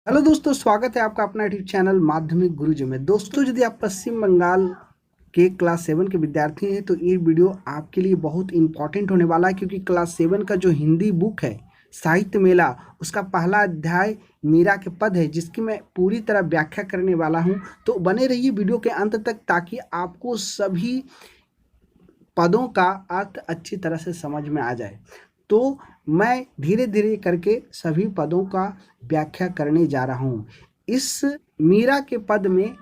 Hello दोस्तों, स्वागत है आपका अपना यूट्यूब चैनल माध्यमिक गुरुजी में। दोस्तों, यदि आप पश्चिम बंगाल के क्लास 7 के विद्यार्थी हैं तो ये वीडियो आपके लिए बहुत इंपॉर्टेंट होने वाला है, क्योंकि क्लास 7 का जो हिंदी बुक है साहित्य मेला, उसका पहला अध्याय मीरा के पद है, जिसकी मैं पूरी तरह व्याख्या करने वाला हूँ। तो बने रहिए वीडियो के अंत तक, ताकि आपको सभी पदों का अर्थ अच्छी तरह से समझ में आ जाए। तो मैं धीरे धीरे करके सभी पदों का व्याख्या करने जा रहा हूँ। इस मीरा के पद में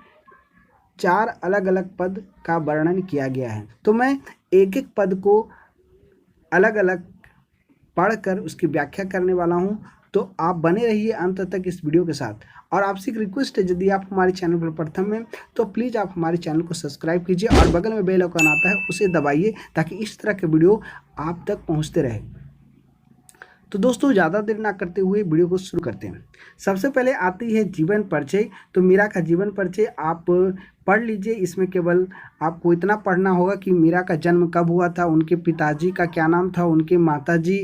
4 अलग अलग पद का वर्णन किया गया है, तो मैं एक एक पद को अलग अलग पढ़कर उसकी व्याख्या करने वाला हूँ। तो आप बने रहिए अंत तक इस वीडियो के साथ। और आपसे एक रिक्वेस्ट है, यदि आप हमारे चैनल पर प्रथम हैं तो प्लीज़ आप हमारे चैनल को सब्सक्राइब कीजिए और बगल में बेल आइकन आता है उसे दबाइए, ताकि इस तरह के वीडियो आप तक पहुंचते रहे। तो दोस्तों, ज़्यादा देर ना करते हुए वीडियो को शुरू करते हैं। सबसे पहले आती है जीवन परिचय। तो मीरा का जीवन परिचय आप पढ़ लीजिए। इसमें केवल आपको इतना पढ़ना होगा कि मीरा का जन्म कब हुआ था, उनके पिताजी का क्या नाम था, उनके माताजी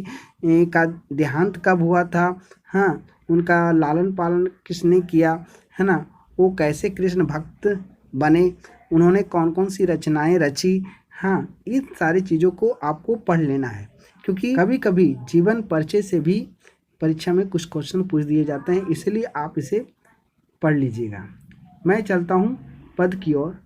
का देहांत कब हुआ था, हाँ, उनका लालन पालन किसने किया, है ना, वो कैसे कृष्ण भक्त बने, उन्होंने कौन कौन सी रचनाएं रची, हाँ, इन सारी चीज़ों को आपको पढ़ लेना है, क्योंकि कभी कभी जीवन परिचय से भी परीक्षा में कुछ क्वेश्चन पूछ दिए जाते हैं, इसलिए आप इसे पढ़ लीजिएगा। मैं चलता हूँ पद की ओर।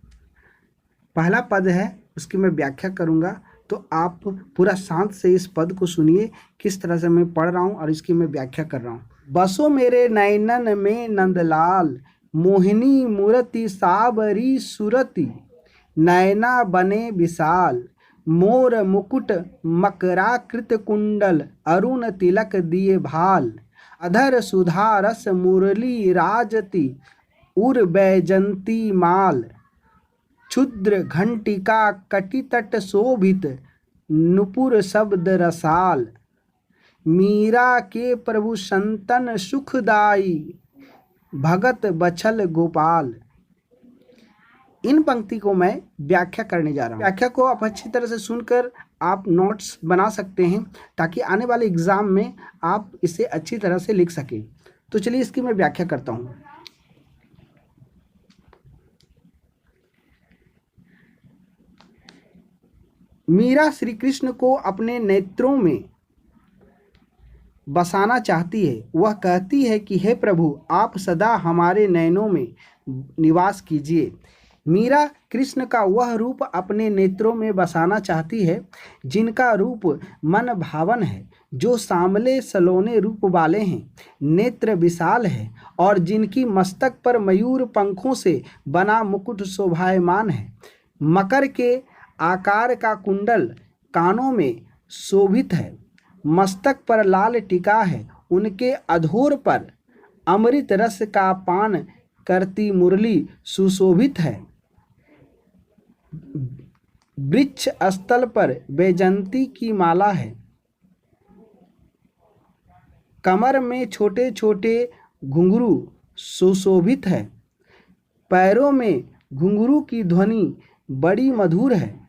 पहला पद है, उसकी मैं व्याख्या करूँगा, तो आप पूरा शांत से इस पद को सुनिए, किस तरह से मैं पढ़ रहा हूँ और इसकी मैं व्याख्या कर रहा हूँ। बसो मेरे नैनन में नंदलाल, मोहिनी मूर्ति साबरी सुरति, नैना बने विशाल, मोर मुकुट मकराकृत कुंडल, अरुण तिलक दिए भाल, अधर सुधा रस मुरली राजती, उर बैजंती माल, क्षुद्र घंटिका कटितट शोभित, नुपुर शब्द रसाल, मीरा के प्रभु संतन सुखदाई, भगत बछल गोपाल। इन पंक्ति को मैं व्याख्या करने जा रहा हूँ। व्याख्या को आप अच्छी तरह से सुनकर आप नोट्स बना सकते हैं, ताकि आने वाले एग्जाम में आप इसे अच्छी तरह से लिख सकें। तो चलिए इसकी मैं व्याख्या करता हूँ। मीरा श्री कृष्ण को अपने नेत्रों में बसाना चाहती है। वह कहती है कि हे प्रभु, आप सदा हमारे नयनों में निवास कीजिए। मीरा कृष्ण का वह रूप अपने नेत्रों में बसाना चाहती है जिनका रूप मन भावन है, जो सांवले सलोने रूप वाले हैं, नेत्र विशाल है, और जिनकी मस्तक पर मयूर पंखों से बना मुकुट शोभायमान है, मकर के आकार का कुंडल कानों में शोभित है, मस्तक पर लाल टीका है, उनके अधोर पर अमृत रस का पान करती मुरली सुशोभित है, वृक्ष स्थल पर बैजंती की माला है, कमर में छोटे छोटे घुंघरू सुशोभित है, पैरों में घुंघरू की ध्वनि बड़ी मधुर है।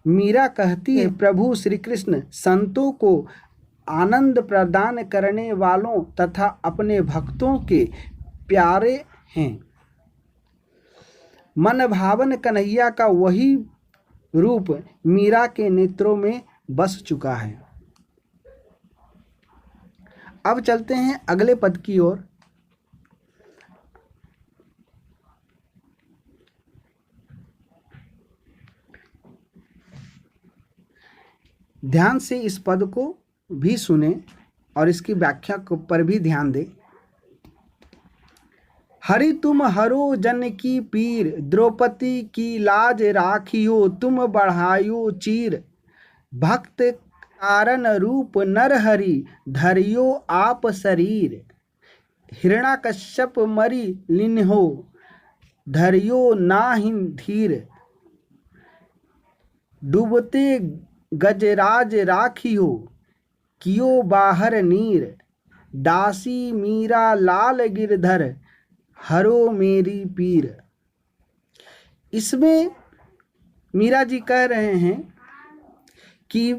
मीरा कहती है, प्रभु श्री कृष्ण संतों को आनंद प्रदान करने वालों तथा अपने भक्तों के प्यारे हैं। मन भावन कन्हैया का वही रूप मीरा के नेत्रों में बस चुका है। अब चलते हैं अगले पद की ओर। ध्यान से इस पद को भी सुने और इसकी व्याख्या पर भी ध्यान दें। हरि तुम हरो जन की पीर, द्रौपदी की लाज राखियो तुम बढ़ायो चीर, भक्त कारण रूप नर हरि धरियो आप शरीर, हिरणाकश्यप मरि लिन्हो धरियो नाहिन धीर, डूबते गजराज राखियो कियो बाहर नीर, दासी मीरा लाल गिरधर हरो मेरी पीर। इसमें मीरा जी कह रहे हैं कि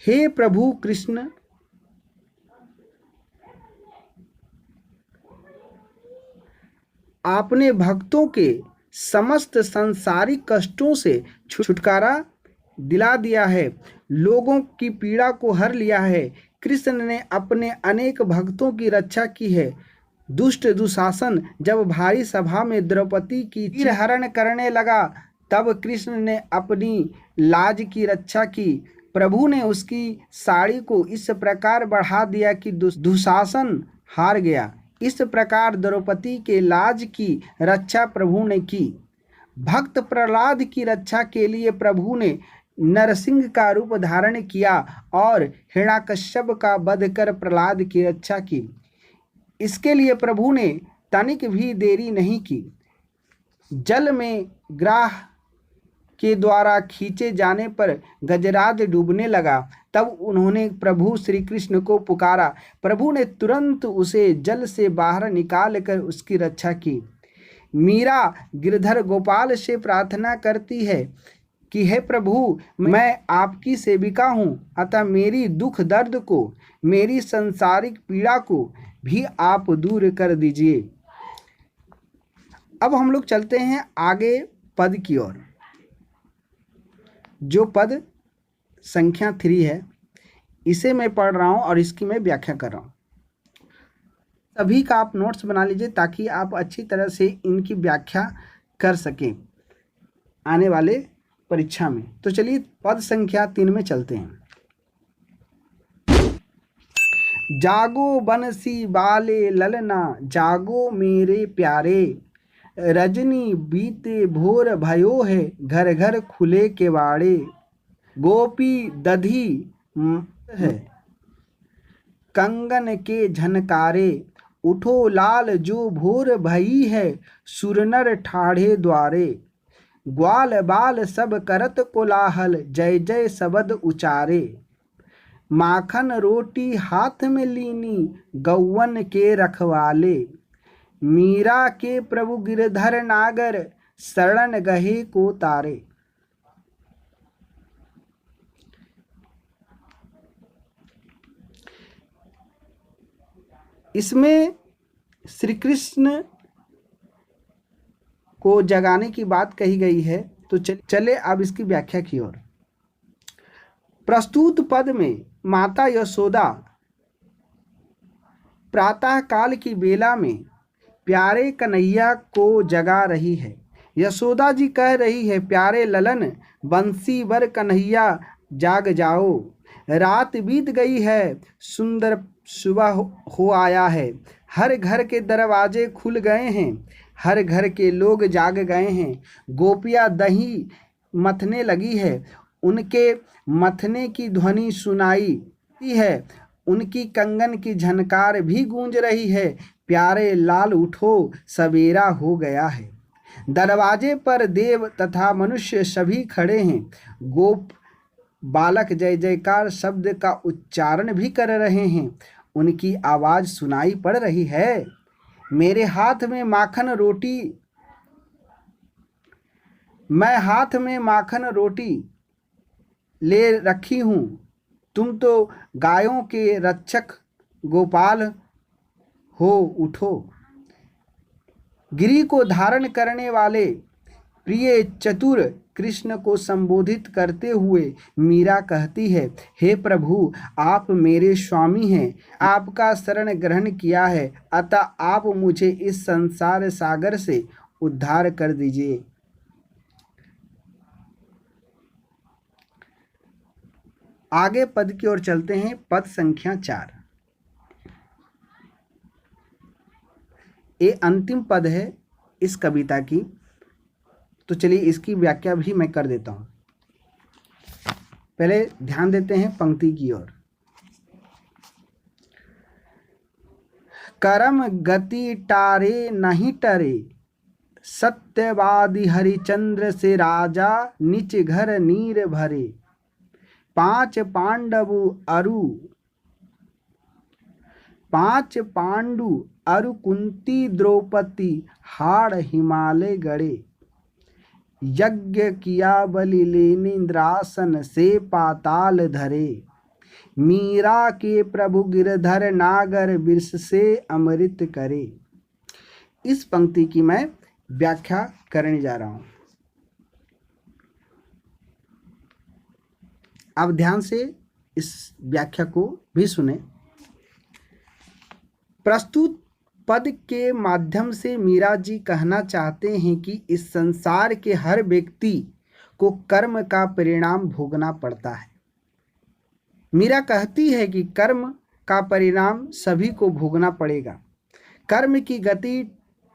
हे प्रभु कृष्ण, आपने भक्तों के समस्त सांसारिक कष्टों से छुटकारा दिला दिया है, लोगों की पीड़ा को हर लिया है। कृष्ण ने अपने अनेक भक्तों की रक्षा की है। दुष्ट दुशासन जब भारी सभा में द्रौपदी की चीरहरण करने लगा, तब कृष्ण ने अपनी लाज की रक्षा की। प्रभु ने उसकी साड़ी को इस प्रकार बढ़ा दिया कि दुशासन हार गया। इस प्रकार द्रौपदी के लाज की रक्षा प्रभु ने की। भक्त प्रहलाद की रक्षा के लिए प्रभु ने नरसिंह का रूप धारण किया और हिरण्यकश्यप का वध कर प्रहलाद की रक्षा की। इसके लिए प्रभु ने तनिक भी देरी नहीं की। जल में ग्राह के द्वारा खींचे जाने पर गजराज डूबने लगा, तब उन्होंने प्रभु श्री कृष्ण को पुकारा। प्रभु ने तुरंत उसे जल से बाहर निकाल कर उसकी रक्षा की। मीरा गिरधर गोपाल से प्रार्थना करती है कि हे प्रभु, मैं आपकी सेविका हूँ, अतः मेरी दुख दर्द को, मेरी संसारिक पीड़ा को भी आप दूर कर दीजिए। अब हम लोग चलते हैं आगे पद की ओर। जो पद संख्या 3 है, इसे मैं पढ़ रहा हूँ और इसकी मैं व्याख्या कर रहा हूँ। सभी का आप नोट्स बना लीजिए ताकि आप अच्छी तरह से इनकी व्याख्या कर सकें आने वाले परीक्षा में। तो चलिए पद संख्या 3 में चलते हैं। जागो बंसी बाले ललना, जागो मेरे प्यारे, रजनी बीते भोर भयो है, घर घर खुले केवाड़े। गोपी दधी है कंगन के झनकारे, उठो लाल जो भोर भई है, सुरनर ठाढ़े द्वारे। ग्वाल बाल सब करत कोलाहल, जय जय शब्द उचारे। माखन रोटी हाथ में लीनी, गौवन के रखवाले। मीरा के प्रभु गिरधर नागर, शरण गहे को तारे। इसमें श्री कृष्ण को जगाने की बात कही गई है। तो चले अब इसकी व्याख्या की ओर। प्रस्तुत पद में माता यशोदा प्रातः काल की बेला में प्यारे कन्हैया को जगा रही है। यशोदा जी कह रही है, प्यारे ललन बंसी वर कन्हैया जाग जाओ, रात बीत गई है, सुंदर सुबह हो आया है। हर घर के दरवाजे खुल गए हैं, हर घर के लोग जाग गए हैं। गोपियाँ दही मथने लगी है, उनके मथने की ध्वनि सुनाई है, उनकी कंगन की झनकार भी गूंज रही है। प्यारे लाल उठो, सवेरा हो गया है। दरवाजे पर देव तथा मनुष्य सभी खड़े हैं। गोप बालक जय जयकार शब्द का उच्चारण भी कर रहे हैं, उनकी आवाज़ सुनाई पड़ रही है। मेरे हाथ में माखन रोटी, मैं हाथ में माखन रोटी ले रखी हूँ, तुम तो गायों के रक्षक गोपाल हो, उठो। गिरि को धारण करने वाले प्रिय चतुर कृष्ण को संबोधित करते हुए मीरा कहती है, हे प्रभु, आप मेरे स्वामी हैं, आपका शरण ग्रहण किया है, अतः आप मुझे इस संसार सागर से उद्धार कर दीजिए। आगे पद की ओर चलते हैं। पद संख्या 4, ये अंतिम पद है इस कविता की। तो चलिए इसकी व्याख्या भी मैं कर देता हूँ। पहले ध्यान देते हैं पंक्ति की ओर। करम गति टारे नहीं टरे, सत्यवादी हरिचंद्र से राजा, निच घर नीर भरे। 5 पांडु अरु कुंती द्रौपदी, हाड़ हिमालय गड़े। यज्ञ किया बलि लेने इंद्रासन, से पाताल धरे। मीरा के प्रभु गिरधर नागर, विष से अमृत करे। इस पंक्ति की मैं व्याख्या करने जा रहा हूँ। आप ध्यान से इस व्याख्या को भी सुने। प्रस्तुत पद के माध्यम से मीरा जी कहना चाहते हैं कि इस संसार के हर व्यक्ति को कर्म का परिणाम भोगना पड़ता है। मीरा कहती है कि कर्म का परिणाम सभी को भोगना पड़ेगा। कर्म की गति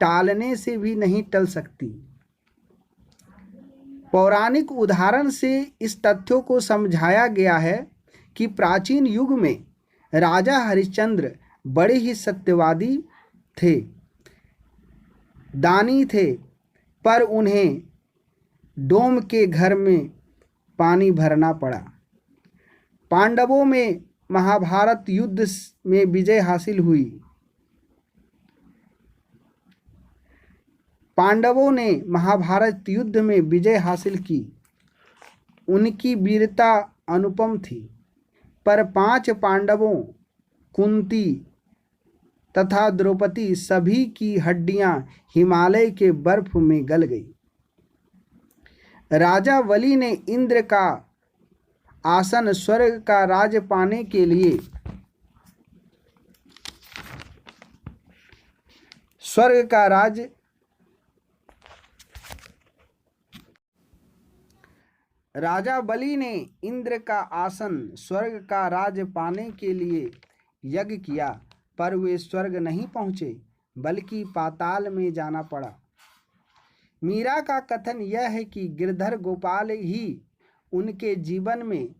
टालने से भी नहीं टल सकती। पौराणिक उदाहरण से इस तथ्यों को समझाया गया है कि प्राचीन युग में राजा हरिश्चंद्र बड़े ही सत्यवादी थे, दानी थे, पर उन्हें डोम के घर में पानी भरना पड़ा। पांडवों में महाभारत युद्ध में विजय हासिल हुई। पांडवों ने महाभारत युद्ध में विजय हासिल की। उनकी वीरता अनुपम थी, पर 5 पांडवों, कुंती तथा द्रौपदी सभी की हड्डियां हिमालय के बर्फ में गल गई। राजा बलि ने इंद्र का आसन, स्वर्ग का राज पाने के लिए राजा बलि ने इंद्र का आसन, स्वर्ग का राज पाने के लिए यज्ञ किया, पर वे स्वर्ग नहीं पहुँचे बल्कि पाताल में जाना पड़ा। मीरा का कथन यह है कि गिरधर गोपाल ही उनके जीवन में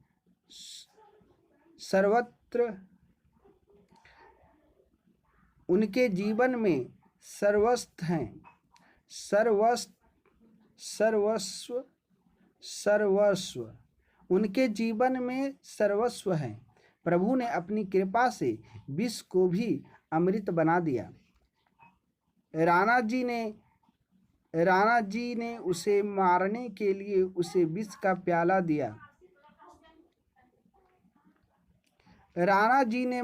सर्वस्व हैं। प्रभु ने अपनी कृपा से विष को भी अमृत बना दिया। राणा जी ने उसे मारने के लिए उसे विष का प्याला दिया। राणा जी ने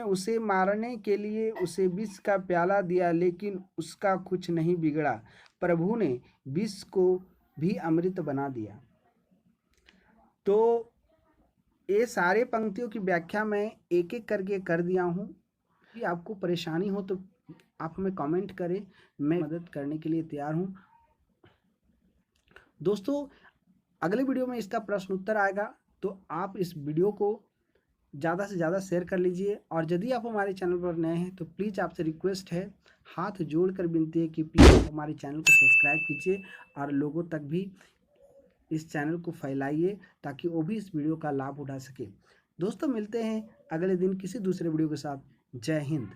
उसे मारने के लिए उसे विष का प्याला दिया, लेकिन उसका कुछ नहीं बिगड़ा। प्रभु ने विष को भी अमृत बना दिया। तो ये सारे पंक्तियों की व्याख्या मैं एक एक करके कर दिया हूँ। यदि आपको परेशानी हो तो आप हमें कमेंट करें, मैं मदद करने के लिए तैयार हूँ। दोस्तों, अगले वीडियो में इसका प्रश्न उत्तर आएगा, तो आप इस वीडियो को ज़्यादा से ज़्यादा शेयर कर लीजिए। और यदि आप हमारे चैनल पर नए हैं तो प्लीज़ आपसे रिक्वेस्ट है, हाथ जोड़कर विनती है कि प्लीज़ हमारे चैनल को सब्सक्राइब कीजिए और लोगों तक भी इस चैनल को फैलाइए ताकि वो भी इस वीडियो का लाभ उठा सके। दोस्तों, मिलते हैं अगले दिन किसी दूसरे वीडियो के साथ। जय हिंद।